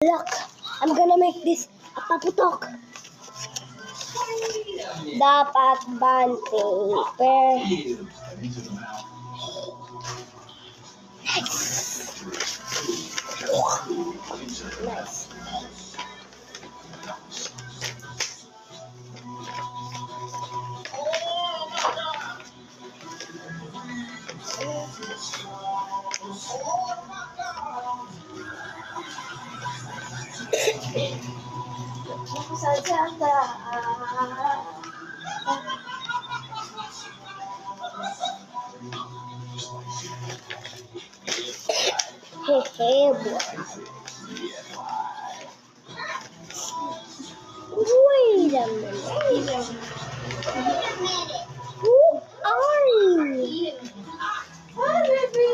Look, I'm gonna make this a paputok. Dapat bond paper. Nice. Hehe, boy. Wait a minute. Who are you? Hi, baby.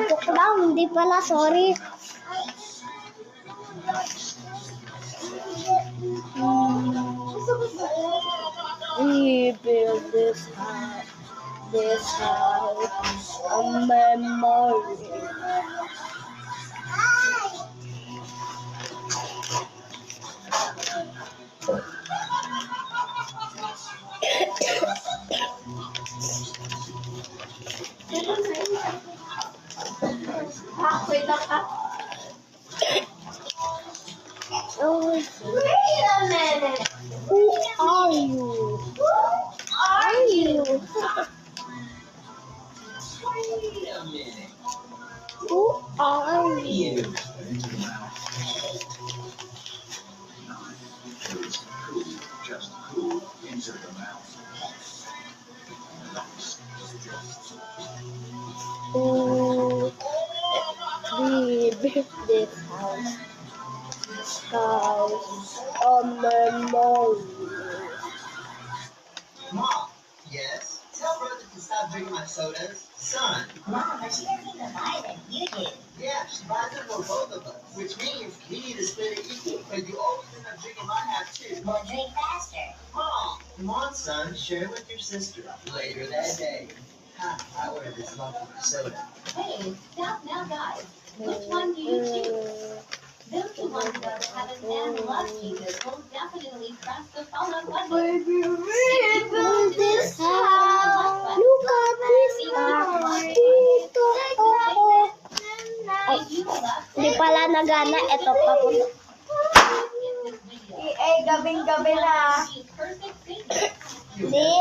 Joke lang, hindi pala, sorry. We built this house, a memory. Wait a minute. Who are you? Who are you? Wait a minute. Who are you? Just cool into the mouth. We built this house, a memory. Mom, yes? Tell brother to stop drinking my sodas. Son. Mom, but she doesn't even buy them. You do. Yeah, she buys it for both of us. Which means we need to split it equal. But you always end up drinking my half too. Well, drink faster. Mom, come on, son. Share it with your sister. Later that day. I ordered this monkey soda. Hey, stop now, guys. Which one do you choose? Those who want to go to heaven and love Jesus will definitely press the follow button. Baby, we built this house. Look at this house. Dito ako. Ay, hindi pala nagana. Ito pa po. Gabing-gabi na. Hindi.